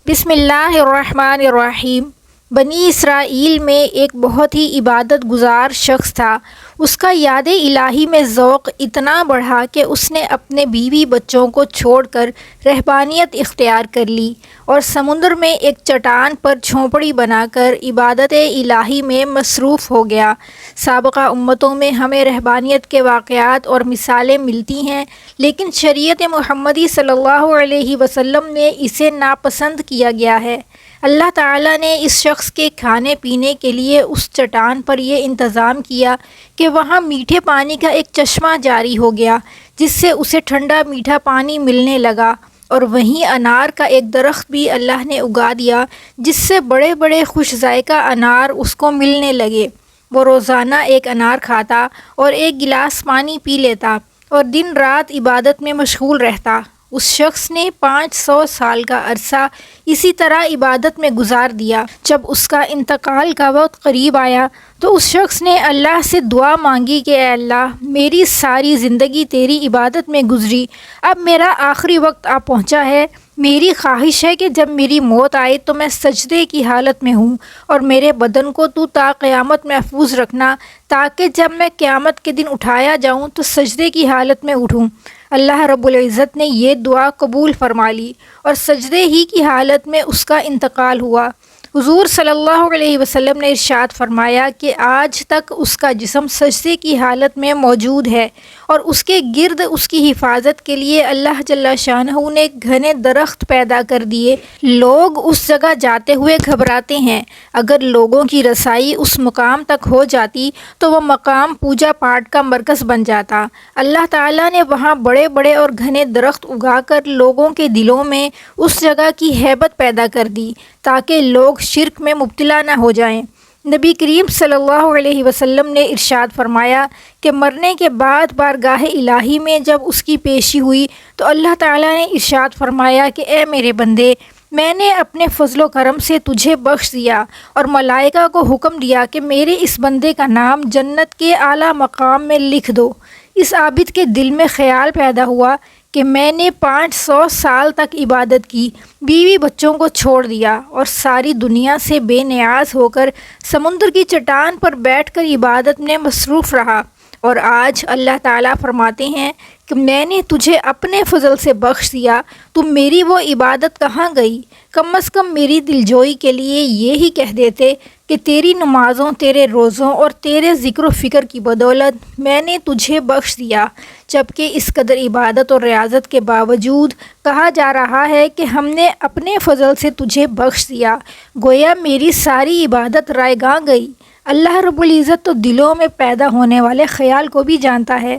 بسم اللہ الرحمن الرحیم۔ بنی اسرائیل میں ایک بہت ہی عبادت گزار شخص تھا۔ اس کا یاد الہی میں ذوق اتنا بڑھا کہ اس نے اپنے بیوی بچوں کو چھوڑ کر رہبانیت اختیار کر لی اور سمندر میں ایک چٹان پر جھونپڑی بنا کر عبادت الہی میں مصروف ہو گیا۔ سابقہ امتوں میں ہمیں رہبانیت کے واقعات اور مثالیں ملتی ہیں، لیکن شریعت محمدی صلی اللہ علیہ وسلم میں اسے ناپسند کیا گیا ہے۔ اللہ تعالیٰ نے اس شخص کے کھانے پینے کے لیے اس چٹان پر یہ انتظام کیا کہ وہاں میٹھے پانی کا ایک چشمہ جاری ہو گیا، جس سے اسے ٹھنڈا میٹھا پانی ملنے لگا، اور وہیں انار کا ایک درخت بھی اللہ نے اگا دیا جس سے بڑے بڑے خوش ذائقہ انار اس کو ملنے لگے۔ وہ روزانہ ایک انار کھاتا اور ایک گلاس پانی پی لیتا اور دن رات عبادت میں مشغول رہتا۔ اس شخص نے 500 سال کا عرصہ اسی طرح عبادت میں گزار دیا۔ جب اس کا انتقال کا وقت قریب آیا تو اس شخص نے اللہ سے دعا مانگی کہ اے اللہ، میری ساری زندگی تیری عبادت میں گزری، اب میرا آخری وقت آ پہنچا ہے۔ میری خواہش ہے کہ جب میری موت آئے تو میں سجدے کی حالت میں ہوں، اور میرے بدن کو تو تا قیامت محفوظ رکھنا، تاکہ جب میں قیامت کے دن اٹھایا جاؤں تو سجدے کی حالت میں اٹھوں۔ اللہ رب العزت نے یہ دعا قبول فرما لی اور سجدے ہی کی حالت میں اس کا انتقال ہوا۔ حضور صلی اللہ علیہ وسلم نے ارشاد فرمایا کہ آج تک اس کا جسم سجدے کی حالت میں موجود ہے، اور اس کے گرد اس کی حفاظت کے لیے اللہ جل شانہ نے گھنے درخت پیدا کر دیے۔ لوگ اس جگہ جاتے ہوئے گھبراتے ہیں۔ اگر لوگوں کی رسائی اس مقام تک ہو جاتی تو وہ مقام پوجا پاٹ کا مرکز بن جاتا۔ اللہ تعالیٰ نے وہاں بڑے بڑے اور گھنے درخت اگا کر لوگوں کے دلوں میں اس جگہ کی ہیبت پیدا کر دی، تاکہ لوگ شرک میں مبتلا نہ ہو جائیں۔ نبی کریم صلی اللہ علیہ وسلم نے ارشاد فرمایا کہ مرنے کے بعد بارگاہ الہی میں جب اس کی پیشی ہوئی تو اللہ تعالیٰ نے ارشاد فرمایا کہ اے میرے بندے، میں نے اپنے فضل و کرم سے تجھے بخش دیا، اور ملائکہ کو حکم دیا کہ میرے اس بندے کا نام جنت کے اعلیٰ مقام میں لکھ دو۔ اس عابد کے دل میں خیال پیدا ہوا کہ میں نے 500 سال تک عبادت کی، بیوی بچوں کو چھوڑ دیا اور ساری دنیا سے بے نیاز ہو کر سمندر کی چٹان پر بیٹھ کر عبادت میں مصروف رہا، اور آج اللہ تعالیٰ فرماتے ہیں کہ میں نے تجھے اپنے فضل سے بخش دیا، تو میری وہ عبادت کہاں گئی؟ کم از کم میری دلجوئی کے لیے یہی کہہ دیتے کہ تیری نمازوں، تیرے روزوں اور تیرے ذکر و فکر کی بدولت میں نے تجھے بخش دیا۔ جبکہ اس قدر عبادت اور ریاضت کے باوجود کہا جا رہا ہے کہ ہم نے اپنے فضل سے تجھے بخش دیا، گویا میری ساری عبادت رائیگاں گئی۔ اللہ رب العزت تو دلوں میں پیدا ہونے والے خیال کو بھی جانتا ہے۔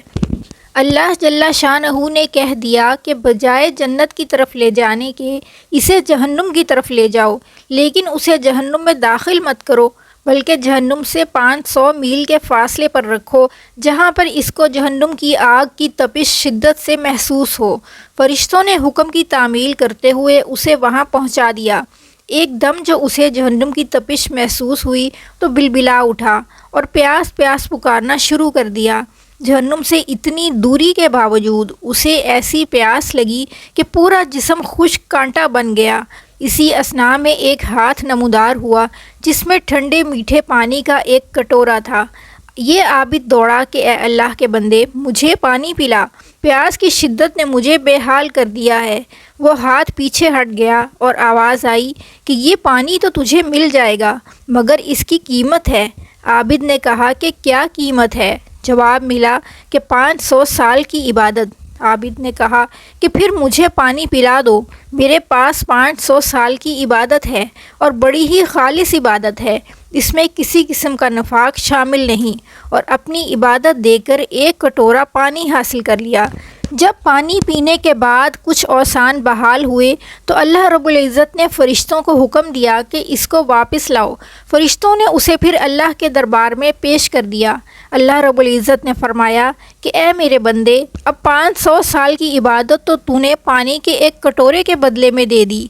اللہ جل شانہ نے کہہ دیا کہ بجائے جنت کی طرف لے جانے کے اسے جہنم کی طرف لے جاؤ، لیکن اسے جہنم میں داخل مت کرو، بلکہ جہنم سے 500 میل کے فاصلے پر رکھو، جہاں پر اس کو جہنم کی آگ کی تپش شدت سے محسوس ہو۔ فرشتوں نے حکم کی تعمیل کرتے ہوئے اسے وہاں پہنچا دیا۔ ایک دم جو اسے جہنم کی تپش محسوس ہوئی تو بلبلا اٹھا اور پیاس پیاس پکارنا شروع کر دیا۔ جہنم سے اتنی دوری کے باوجود اسے ایسی پیاس لگی کہ پورا جسم خشک کانٹا بن گیا۔ اسی اثناء میں ایک ہاتھ نمودار ہوا جس میں ٹھنڈے میٹھے پانی کا ایک کٹورا تھا۔ یہ عابد دوڑا کہ اے اللہ کے بندے، مجھے پانی پلا، پیاس کی شدت نے مجھے بے حال کر دیا ہے۔ وہ ہاتھ پیچھے ہٹ گیا اور آواز آئی کہ یہ پانی تو تجھے مل جائے گا، مگر اس کی قیمت ہے۔ عابد نے کہا کہ کیا قیمت ہے؟ جواب ملا کہ 500 سال کی عبادت۔ عابد نے کہا کہ پھر مجھے پانی پلا دو، میرے پاس 500 سال کی عبادت ہے، اور بڑی ہی خالص عبادت ہے، اس میں کسی قسم کا نفاق شامل نہیں، اور اپنی عبادت دے کر ایک کٹورا پانی حاصل کر لیا۔ جب پانی پینے کے بعد کچھ اوسان بحال ہوئے تو اللہ رب العزت نے فرشتوں کو حکم دیا کہ اس کو واپس لاؤ۔ فرشتوں نے اسے پھر اللہ کے دربار میں پیش کر دیا۔ اللہ رب العزت نے فرمایا کہ اے میرے بندے، اب 500 سال کی عبادت تو تو نے پانی کے ایک کٹورے کے بدلے میں دے دی،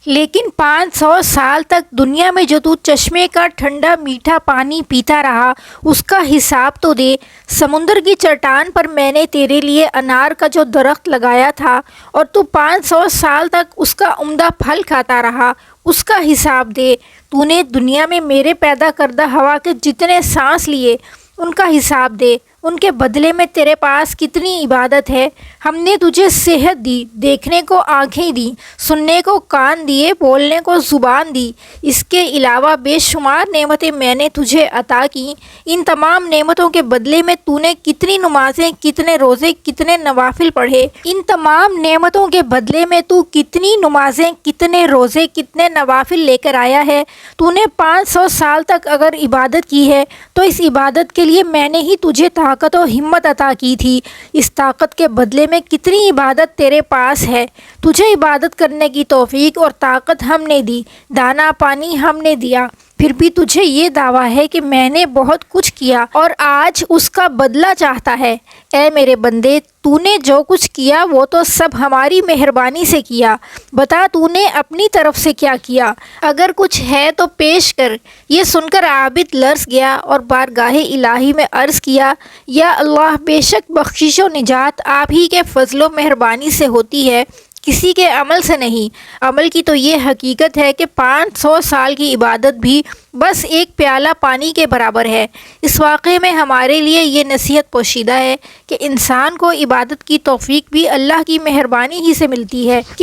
لیکن 500 سال تک دنیا میں جو تو چشمے کا ٹھنڈا میٹھا پانی پیتا رہا اس کا حساب تو دے۔ سمندر کی چٹان پر میں نے تیرے لیے انار کا جو درخت لگایا تھا اور تو 500 سال تک اس کا عمدہ پھل کھاتا رہا، اس کا حساب دے۔ تو نے دنیا میں میرے پیدا کردہ ہوا کے جتنے سانس لیے ان کا حساب دے۔ ان کے بدلے میں تیرے پاس کتنی عبادت ہے۔ ہم نے تجھے صحت دی، دیکھنے کو آنکھیں دیں، سننے کو کان دیے، بولنے کو زبان دی۔ اس کے علاوہ بے شمار نعمتیں میں نے تجھے عطا کیں۔ ان تمام نعمتوں کے بدلے میں تو نے کتنی نمازیں، کتنے روزے، کتنے نوافل پڑھے۔ ان تمام نعمتوں کے بدلے میں تو کتنی نمازیں، کتنے روزے، کتنے نوافل لے کر آیا ہے۔ تو نے 500 سال تک اگر عبادت کی ہے تو اس عبادت کے لیے میں نے ہی تجھے طاقت و ہمت عطا کی تھی۔ اس طاقت کے بدلے میں کتنی عبادت تیرے پاس ہے۔ تجھے عبادت کرنے کی توفیق اور طاقت ہم نے دی، دانا پانی ہم نے دیا، پھر بھی تجھے یہ دعویٰ ہے کہ میں نے بہت کچھ کیا اور آج اس کا بدلہ چاہتا ہے۔ اے میرے بندے، تو نے جو کچھ کیا وہ تو سب ہماری مہربانی سے کیا۔ بتا تو نے اپنی طرف سے کیا کیا؟ اگر کچھ ہے تو پیش کر۔ یہ سن کر عابد لرز گیا اور بارگاہ الہی میں عرض کیا، یا اللہ، بے شک بخشش و نجات آپ ہی کے فضل و مہربانی سے ہوتی ہے، کسی کے عمل سے نہیں۔ عمل کی تو یہ حقیقت ہے کہ 500 سال کی عبادت بھی بس ایک پیالہ پانی کے برابر ہے۔ اس واقعے میں ہمارے لیے یہ نصیحت پوشیدہ ہے کہ انسان کو عبادت کی توفیق بھی اللہ کی مہربانی ہی سے ملتی ہے کہ